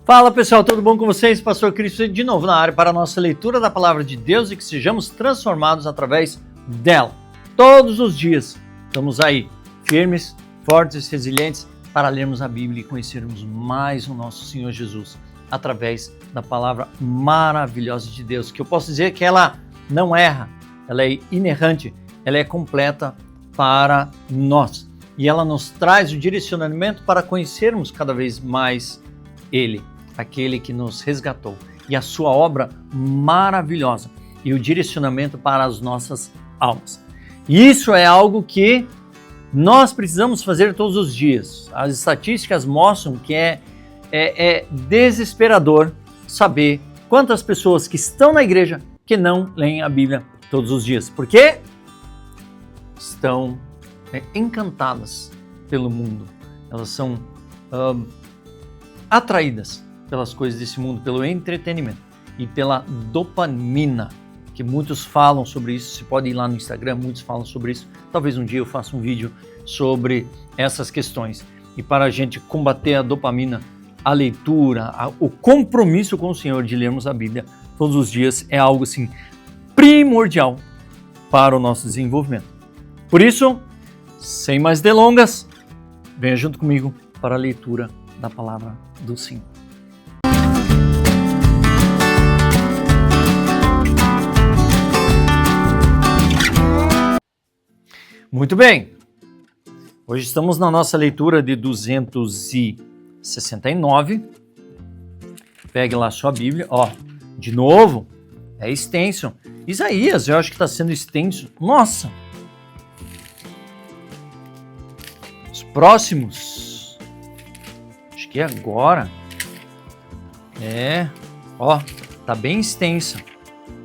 Fala pessoal, tudo bom com vocês? Pastor Cristo de novo na área para a nossa leitura da Palavra de Deus e que sejamos transformados através dela. Todos os dias estamos aí, firmes, fortes, resilientes, para lermos a Bíblia e conhecermos mais o nosso Senhor Jesus através da Palavra maravilhosa de Deus, que eu posso dizer que ela não erra, ela é inerrante, ela é completa para nós. E ela nos traz o direcionamento para conhecermos cada vez mais Ele, aquele que nos resgatou, e a sua obra maravilhosa, e o direcionamento para as nossas almas. E isso é algo que nós precisamos fazer todos os dias. As estatísticas mostram que é desesperador saber quantas pessoas que estão na igreja que não leem a Bíblia todos os dias. Por quê? Estão encantadas pelo mundo. Elas são atraídas pelas coisas desse mundo, pelo entretenimento e pela dopamina, que muitos falam sobre isso. Você pode ir lá no Instagram, muitos falam sobre isso. Talvez um dia eu faça um vídeo sobre essas questões. E para a gente combater a dopamina, a leitura, o compromisso com o Senhor de lermos a Bíblia todos os dias é algo assim primordial para o nosso desenvolvimento. Por isso, sem mais delongas, venha junto comigo para a leitura da Palavra do Senhor. Muito bem, hoje estamos na nossa leitura de 269, pegue lá a sua Bíblia, de novo, é extenso, Isaías, eu acho que está sendo extenso, nossa, os próximos, acho que é agora, tá bem extensa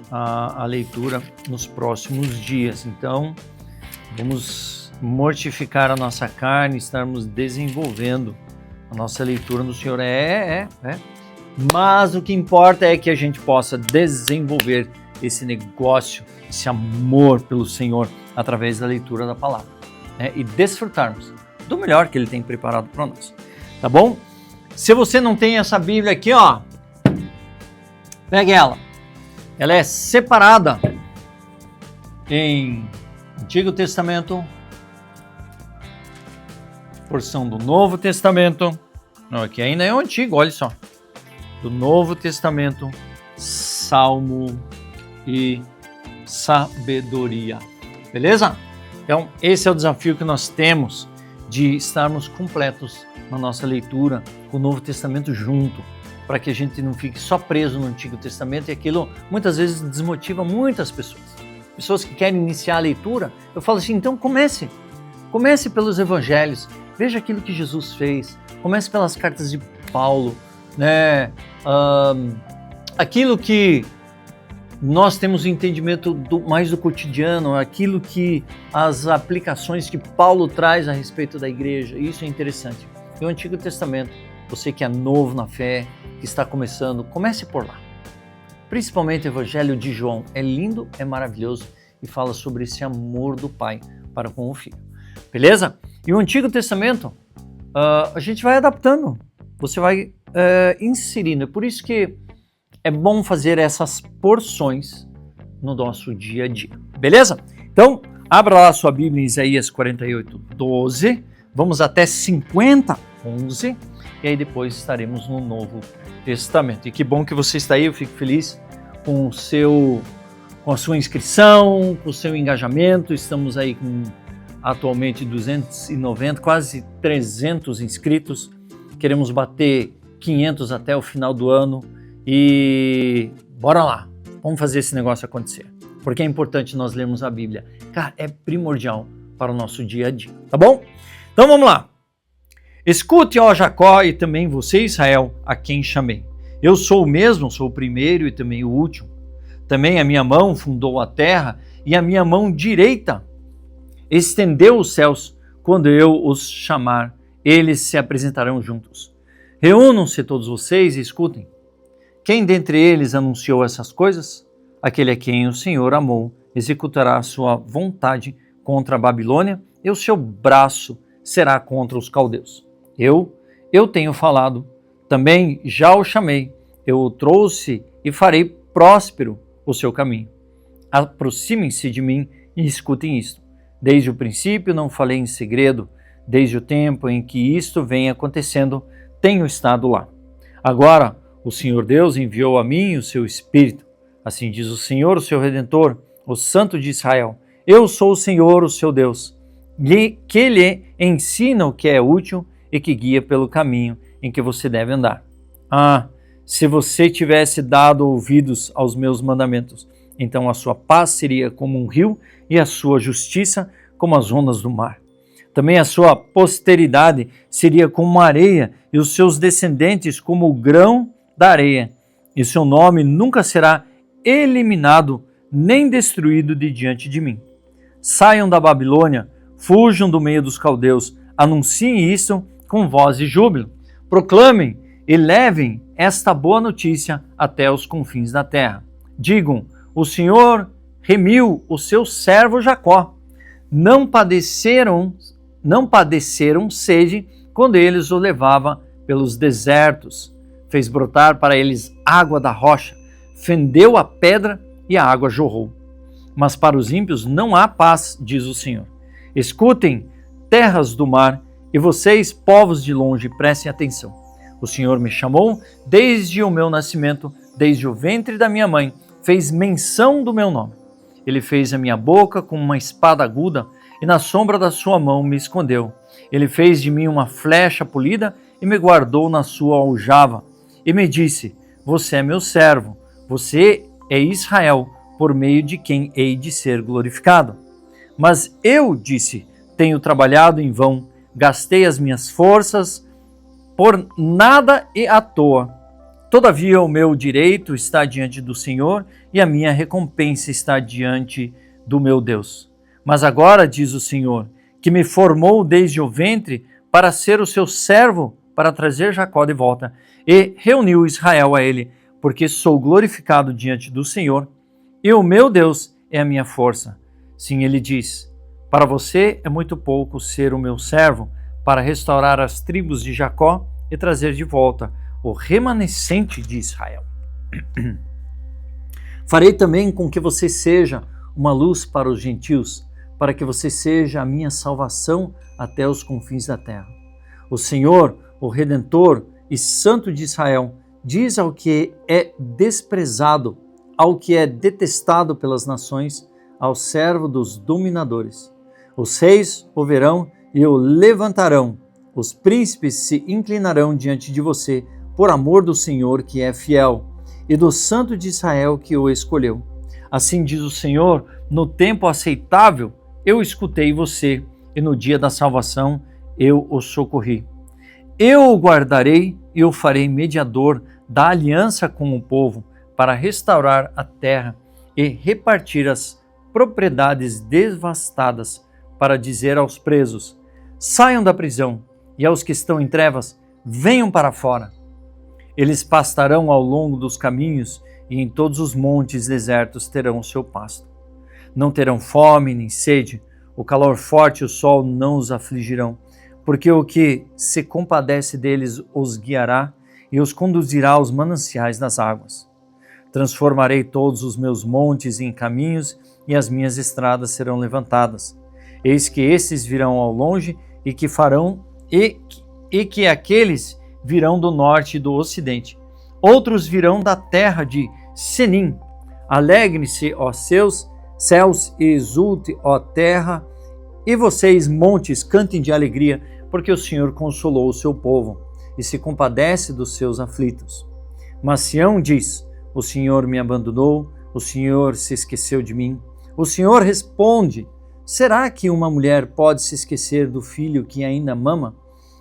a leitura nos próximos dias, então vamos mortificar a nossa carne, estarmos desenvolvendo a nossa leitura no Senhor. Mas o que importa é que a gente possa desenvolver esse negócio, esse amor pelo Senhor através da leitura da palavra, e desfrutarmos do melhor que Ele tem preparado para nós. Tá bom? Se você não tem essa Bíblia aqui, pegue ela. Ela é separada em Antigo Testamento, porção do Novo Testamento, não, aqui ainda é o Antigo, olha só, do Novo Testamento, Salmo e Sabedoria, beleza? Então, esse é o desafio que nós temos de estarmos completos na nossa leitura com o Novo Testamento junto, para que a gente não fique só preso no Antigo Testamento, e aquilo muitas vezes desmotiva muitas pessoas. Pessoas que querem iniciar a leitura, eu falo assim, então comece pelos evangelhos, veja aquilo que Jesus fez, comece pelas cartas de Paulo, aquilo que nós temos entendimento mais do cotidiano, aquilo que as aplicações que Paulo traz a respeito da igreja, isso é interessante. E o Antigo Testamento, você que é novo na fé, que está começando, comece por lá. Principalmente o Evangelho de João, é lindo, é maravilhoso e fala sobre esse amor do Pai para com o Filho. Beleza? E o Antigo Testamento, a gente vai adaptando, você vai inserindo. É por isso que é bom fazer essas porções no nosso dia a dia. Beleza? Então, abra lá a sua Bíblia em Isaías 48, 12, vamos até 50, 11, e aí depois estaremos no Novo Testamento. E que bom que você está aí, eu fico feliz com a sua inscrição, com o seu engajamento. Estamos aí com atualmente 290, quase 300 inscritos. Queremos bater 500 até o final do ano e bora lá, vamos fazer esse negócio acontecer. Porque é importante nós lermos a Bíblia. Cara, é primordial para o nosso dia a dia, tá bom? Então vamos lá. Escute, ó Jacó, e também você, Israel, a quem chamei. Eu sou o mesmo, sou o primeiro e também o último. Também a minha mão fundou a terra e a minha mão direita estendeu os céus. Quando eu os chamar, eles se apresentarão juntos. Reúnam-se todos vocês e escutem. Quem dentre eles anunciou essas coisas? Aquele a quem o Senhor amou executará a sua vontade contra a Babilônia e o seu braço será contra os caldeus. Eu tenho falado, Também já o chamei, eu o trouxe e farei próspero o seu caminho. Aproximem-se de mim e escutem isto. Desde o princípio não falei em segredo, desde o tempo em que isto vem acontecendo, tenho estado lá. Agora, o Senhor Deus enviou a mim o seu Espírito. Assim diz o Senhor, o seu Redentor, o Santo de Israel. Eu sou o Senhor, o seu Deus, que lhe ensina o que é útil e que guia pelo caminho em que você deve andar. Ah, se você tivesse dado ouvidos aos meus mandamentos, então a sua paz seria como um rio e a sua justiça como as ondas do mar. Também a sua posteridade seria como a areia e os seus descendentes como o grão da areia. E seu nome nunca será eliminado nem destruído de diante de mim. Saiam da Babilônia, fujam do meio dos caldeus, anunciem isto com voz de júbilo. Proclamem e levem esta boa notícia até os confins da terra. Digam, o Senhor remiu o seu servo Jacó. Não padeceram sede quando eles o levava pelos desertos. Fez brotar para eles água da rocha, fendeu a pedra e a água jorrou. Mas para os ímpios não há paz, diz o Senhor. Escutem, terras do mar, e vocês, povos de longe, prestem atenção. O Senhor me chamou desde o meu nascimento, desde o ventre da minha mãe, fez menção do meu nome. Ele fez a minha boca como uma espada aguda, e na sombra da sua mão me escondeu. Ele fez de mim uma flecha polida e me guardou na sua aljava. E me disse, você é meu servo, você é Israel, por meio de quem hei de ser glorificado. Mas eu, disse, tenho trabalhado em vão, gastei as minhas forças por nada e à toa. Todavia o meu direito está diante do Senhor e a minha recompensa está diante do meu Deus. Mas agora, diz o Senhor, que me formou desde o ventre para ser o seu servo, para trazer Jacó de volta, e reuniu Israel a ele, porque sou glorificado diante do Senhor, e o meu Deus é a minha força. Sim, ele diz, para você é muito pouco ser o meu servo, para restaurar as tribos de Jacó e trazer de volta o remanescente de Israel. Farei também com que você seja uma luz para os gentios, para que você seja a minha salvação até os confins da terra. O Senhor, o Redentor e Santo de Israel, diz ao que é desprezado, ao que é detestado pelas nações, ao servo dos dominadores. Os reis o verão e o levantarão, os príncipes se inclinarão diante de você, por amor do Senhor que é fiel, e do Santo de Israel que o escolheu. Assim diz o Senhor, no tempo aceitável eu escutei você, e no dia da salvação eu o socorri. Eu o guardarei e o farei mediador da aliança com o povo, para restaurar a terra e repartir as propriedades devastadas, para dizer aos presos, saiam da prisão, e aos que estão em trevas, venham para fora. Eles pastarão ao longo dos caminhos, e em todos os montes desertos terão o seu pasto. Não terão fome nem sede, o calor forte e o sol não os afligirão, porque o que se compadece deles os guiará e os conduzirá aos mananciais das águas. Transformarei todos os meus montes em caminhos e as minhas estradas serão levantadas. Eis que esses virão ao longe e que aqueles virão do norte e do ocidente. Outros virão da terra de Senim. Alegre-se, ó seus céus, e exulte, ó terra, e vocês, montes, cantem de alegria, porque o Senhor consolou o seu povo e se compadece dos seus aflitos. Mas Sião diz, o Senhor me abandonou, o Senhor se esqueceu de mim. O Senhor responde, será que uma mulher pode se esquecer do filho que ainda mama,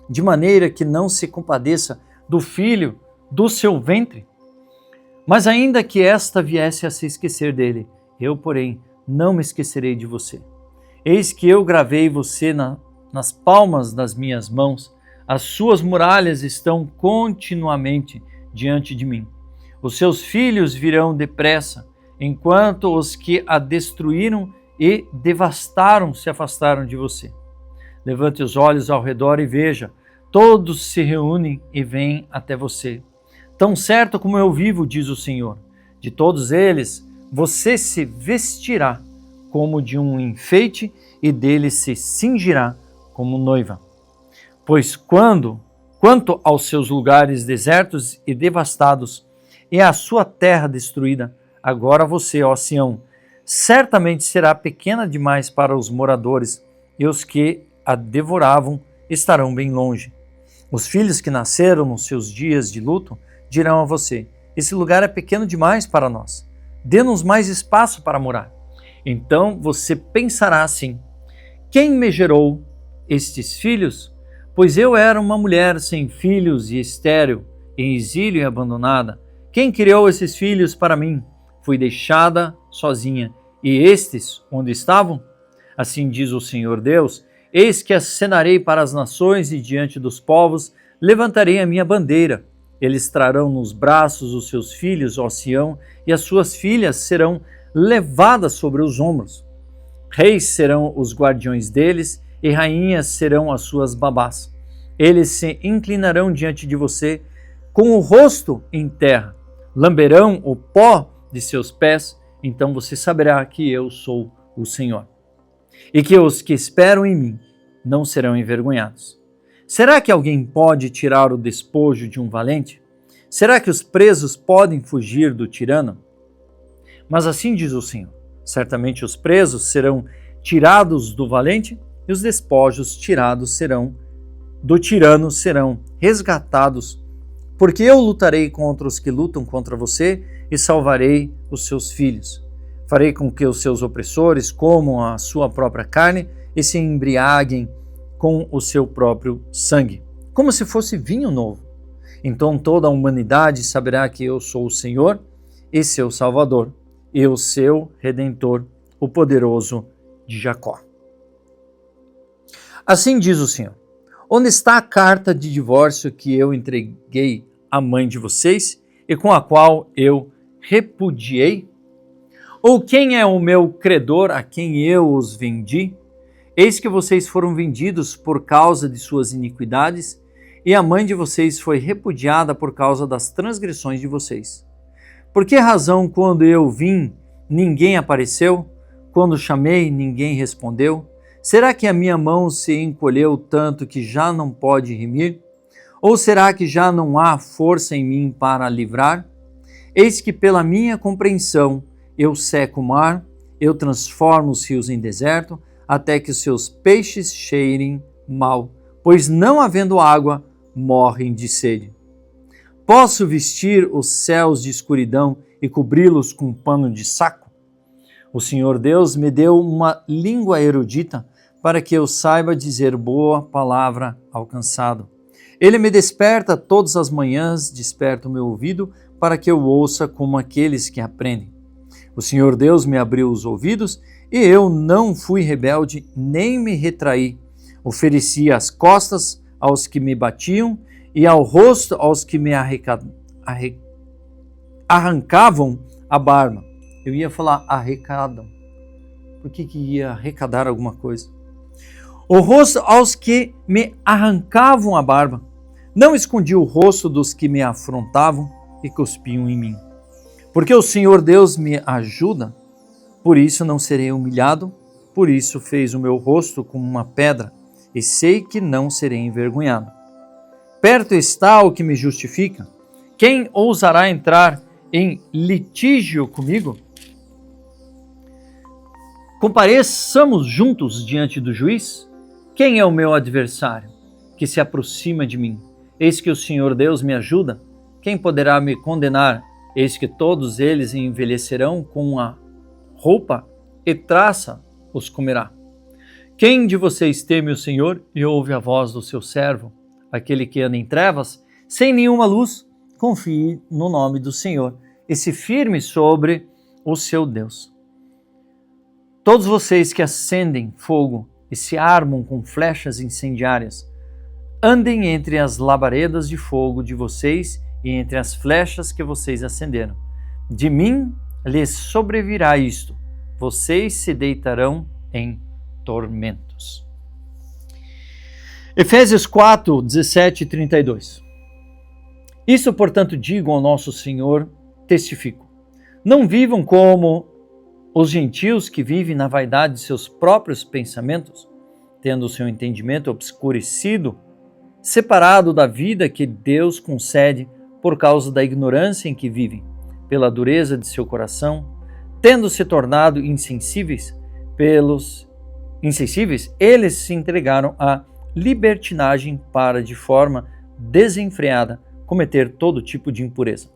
de maneira que não se compadeça do filho do seu ventre? Mas ainda que esta viesse a se esquecer dele, eu, porém, não me esquecerei de você. Eis que eu gravei você nas palmas das minhas mãos, as suas muralhas estão continuamente diante de mim. Os seus filhos virão depressa, enquanto os que a destruíram e devastaram se afastaram de você. Levante os olhos ao redor e veja, todos se reúnem e vêm até você. Tão certo como eu vivo, diz o Senhor, de todos eles você se vestirá como de um enfeite e deles se cingirá como noiva. Pois quanto aos seus lugares desertos e devastados e à sua terra destruída, agora você, ó Sião, certamente será pequena demais para os moradores, e os que a devoravam estarão bem longe. Os filhos que nasceram nos seus dias de luto dirão a você: esse lugar é pequeno demais para nós, dê-nos mais espaço para morar. Então você pensará assim: quem me gerou estes filhos? Pois eu era uma mulher sem filhos e estéril, em exílio e abandonada. Quem criou esses filhos para mim? Fui deixada sozinha. E estes, onde estavam? Assim diz o Senhor Deus: eis que acenarei para as nações e diante dos povos levantarei a minha bandeira. Eles trarão nos braços os seus filhos, ó Sião, e as suas filhas serão levadas sobre os ombros. Reis serão os guardiões deles, e rainhas serão as suas babás. Eles se inclinarão diante de você com o rosto em terra, lamberão o pó de seus pés, então você saberá que eu sou o Senhor. E que os que esperam em mim não serão envergonhados. Será que alguém pode tirar o despojo de um valente? Será que os presos podem fugir do tirano? Mas assim diz o Senhor: certamente os presos serão tirados do valente, e os despojos tirados do tirano serão resgatados, porque eu lutarei contra os que lutam contra você e salvarei os seus filhos. Farei com que os seus opressores comam a sua própria carne e se embriaguem com o seu próprio sangue, como se fosse vinho novo. Então toda a humanidade saberá que eu sou o Senhor e seu Salvador, e o seu Redentor, o poderoso de Jacó. Assim diz o Senhor: onde está a carta de divórcio que eu entreguei à mãe de vocês e com a qual eu repudiei? Ou quem é o meu credor a quem eu os vendi? Eis que vocês foram vendidos por causa de suas iniquidades, e a mãe de vocês foi repudiada por causa das transgressões de vocês. Por que razão, quando eu vim, ninguém apareceu? Quando chamei, ninguém respondeu? Será que a minha mão se encolheu tanto que já não pode remir? Ou será que já não há força em mim para livrar? Eis que pela minha compreensão eu seco o mar, eu transformo os rios em deserto, até que os seus peixes cheirem mal, pois não havendo água, morrem de sede. Posso vestir os céus de escuridão e cobri-los com um pano de saco? O Senhor Deus me deu uma língua erudita para que eu saiba dizer boa palavra ao cansado. Ele me desperta todas as manhãs, desperta o meu ouvido para que eu ouça como aqueles que aprendem. O Senhor Deus me abriu os ouvidos e eu não fui rebelde nem me retraí. Ofereci as costas aos que me batiam e ao rosto aos que me arrancavam a barba. Eu ia falar arrecadam. Por que ia arrecadar alguma coisa? O rosto aos que me arrancavam a barba. Não escondi o rosto dos que me afrontavam e cuspiam em mim. Porque o Senhor Deus me ajuda, por isso não serei humilhado, por isso fez o meu rosto como uma pedra, e sei que não serei envergonhado. Perto está o que me justifica. Quem ousará entrar em litígio comigo? Compareçamos juntos diante do juiz? Quem é o meu adversário que se aproxima de mim? Eis que o Senhor Deus me ajuda. Quem poderá me condenar? Eis que todos eles envelhecerão com a roupa e traça os comerá. Quem de vocês teme o Senhor e ouve a voz do seu servo? Aquele que anda em trevas, sem nenhuma luz, confie no nome do Senhor e se firme sobre o seu Deus. Todos vocês que acendem fogo e se armam com flechas incendiárias, andem entre as labaredas de fogo de vocês e entre as flechas que vocês acenderam. De mim lhes sobrevirá isto: vocês se deitarão em tormentos. Efésios 4, 17 e 32. Isso, portanto, digo ao nosso Senhor, testifico. Não vivam como os gentios que vivem na vaidade de seus próprios pensamentos, tendo o seu entendimento obscurecido, separado da vida que Deus concede por causa da ignorância em que vivem, pela dureza de seu coração, tendo se tornado insensíveis, eles se entregaram à libertinagem para, de forma desenfreada, cometer todo tipo de impureza.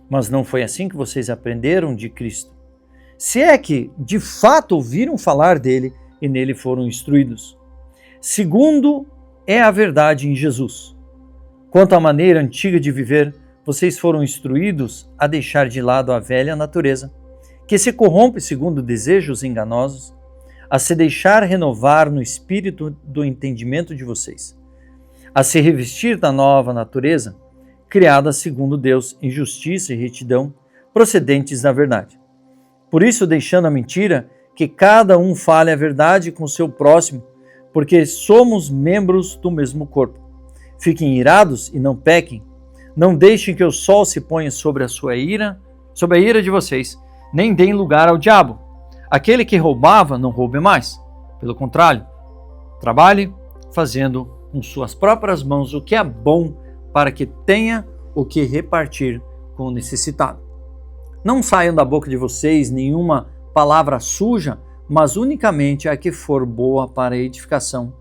Mas não foi assim que vocês aprenderam de Cristo. Se é que, de fato, ouviram falar dele e nele foram instruídos. Segundo é a verdade em Jesus. Quanto à maneira antiga de viver, vocês foram instruídos a deixar de lado a velha natureza, que se corrompe segundo desejos enganosos, a se deixar renovar no espírito do entendimento de vocês, a se revestir da nova natureza, criada segundo Deus em justiça e retidão, procedentes da verdade. Por isso, deixando a mentira, que cada um fale a verdade com o seu próximo, porque somos membros do mesmo corpo. Fiquem irados e não pequem. Não deixem que o sol se ponha sobre a ira de vocês, nem deem lugar ao diabo. Aquele que roubava, não roube mais. Pelo contrário, trabalhe fazendo com suas próprias mãos o que é bom, para que tenha o que repartir com o necessitado. Não saiam da boca de vocês nenhuma palavra suja, mas unicamente a que for boa para a edificação,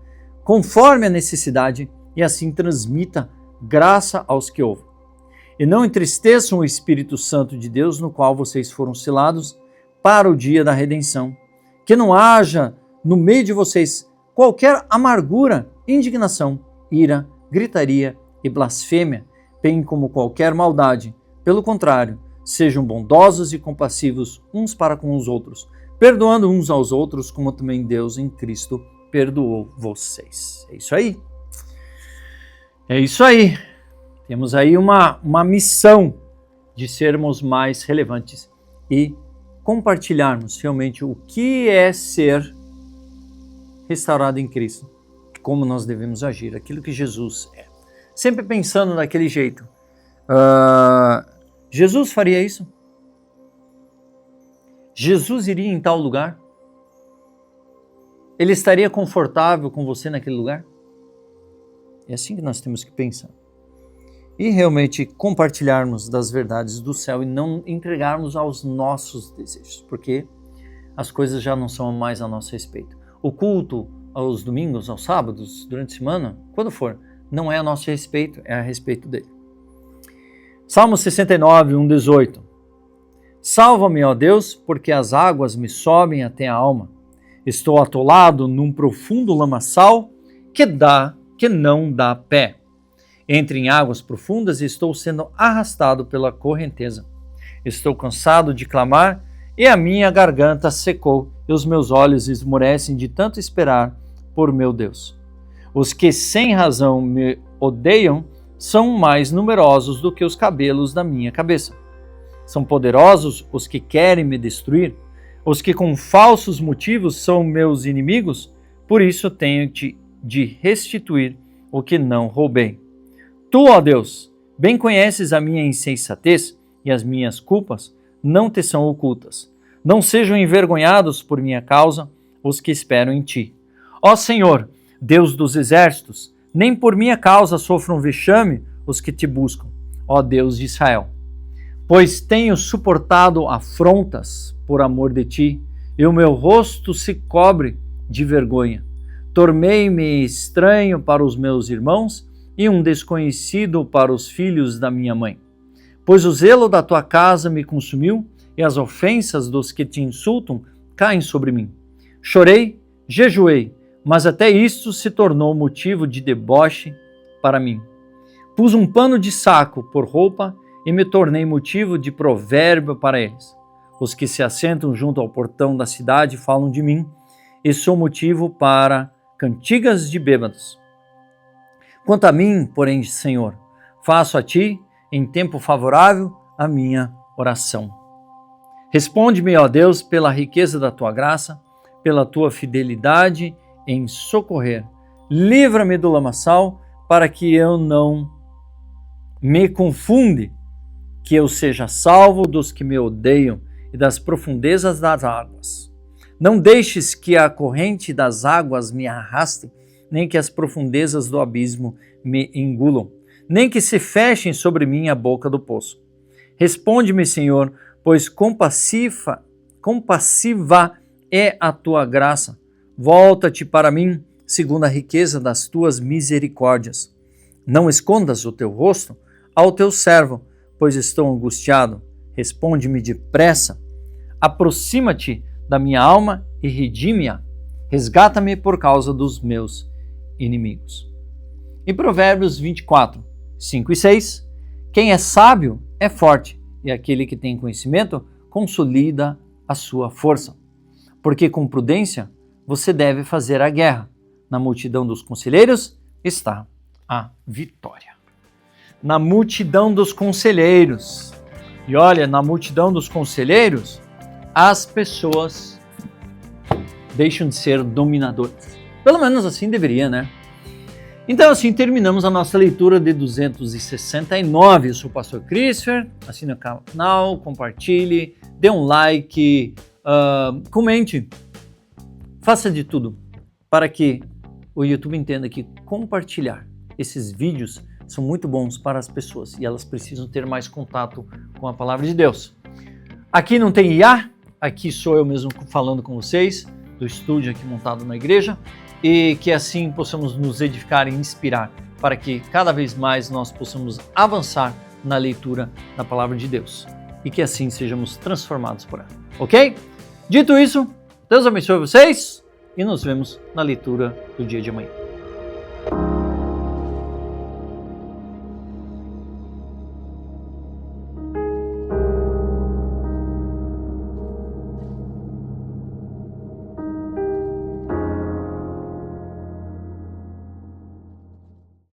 conforme a necessidade, e assim transmita graça aos que ouvem. E não entristeçam o Espírito Santo de Deus, no qual vocês foram selados para o dia da redenção. Que não haja no meio de vocês qualquer amargura, indignação, ira, gritaria e blasfêmia, bem como qualquer maldade. Pelo contrário, sejam bondosos e compassivos uns para com os outros, perdoando uns aos outros, como também Deus em Cristo perdoou vocês. É isso aí. É isso aí. Temos aí uma missão de sermos mais relevantes e compartilharmos realmente o que é ser restaurado em Cristo, como nós devemos agir, aquilo que Jesus é. Sempre pensando daquele jeito. Jesus faria isso? Jesus iria em tal lugar? Ele estaria confortável com você naquele lugar? É assim que nós temos que pensar. E realmente compartilharmos das verdades do céu e não entregarmos aos nossos desejos, porque as coisas já não são mais a nosso respeito. O culto aos domingos, aos sábados, durante a semana, quando for, não é a nosso respeito, é a respeito dele. Salmo 69, 18. Salva-me, ó Deus, porque as águas me sobem até a alma. Estou atolado num profundo lamaçal que não dá pé. Entre em águas profundas e estou sendo arrastado pela correnteza. Estou cansado de clamar e a minha garganta secou e os meus olhos esmorecem de tanto esperar por meu Deus. Os que sem razão me odeiam são mais numerosos do que os cabelos da minha cabeça. São poderosos os que querem me destruir, os que com falsos motivos são meus inimigos, por isso tenho de restituir o que não roubei. Tu, ó Deus, bem conheces a minha insensatez e as minhas culpas não te são ocultas. Não sejam envergonhados por minha causa os que esperam em ti. Ó Senhor, Deus dos exércitos, nem por minha causa sofram vexame os que te buscam, ó Deus de Israel. Pois tenho suportado afrontas por amor de ti, e o meu rosto se cobre de vergonha. Tornei-me estranho para os meus irmãos e um desconhecido para os filhos da minha mãe. Pois o zelo da tua casa me consumiu e as ofensas dos que te insultam caem sobre mim. Chorei, jejuei, mas até isto se tornou motivo de deboche para mim. Pus um pano de saco por roupa e me tornei motivo de provérbio para eles. Os que se assentam junto ao portão da cidade falam de mim e sou motivo para cantigas de bêbados. Quanto a mim, porém, Senhor, faço a ti, em tempo favorável, a minha oração. Responde-me, ó Deus, pela riqueza da tua graça, pela tua fidelidade em socorrer. livra-me do lamaçal, para que eu não me confunde, que eu seja salvo dos que me odeiam e das profundezas das águas. Não deixes que a corrente das águas me arraste, nem que as profundezas do abismo me engulam, nem que se fechem sobre mim a boca do poço. Responde-me, Senhor, pois compassiva é a tua graça. Volta-te para mim, segundo a riqueza das tuas misericórdias. Não escondas o teu rosto ao teu servo, pois estou angustiado. Responde-me depressa. Aproxima-te da minha alma e redime-a. Resgata-me por causa dos meus inimigos. Em Provérbios 24, 5 e 6, quem é sábio é forte, e aquele que tem conhecimento consolida a sua força. Porque com prudência você deve fazer a guerra. Na multidão dos conselheiros está a vitória. Na multidão dos conselheiros. E olha, na multidão dos conselheiros, as pessoas deixam de ser dominadoras. Pelo menos assim deveria, né? Então assim terminamos a nossa leitura de 269. Eu sou o pastor Christopher, assine o canal, compartilhe, dê um like, comente, faça de tudo para que o YouTube entenda que compartilhar esses vídeos são muito bons para as pessoas e elas precisam ter mais contato com a palavra de Deus. Aqui não tem IA, aqui sou eu mesmo falando com vocês, do estúdio aqui montado na igreja, e que assim possamos nos edificar e inspirar para que cada vez mais nós possamos avançar na leitura da palavra de Deus e que assim sejamos transformados por ela, ok? Dito isso, Deus abençoe vocês e nos vemos na leitura do dia de amanhã.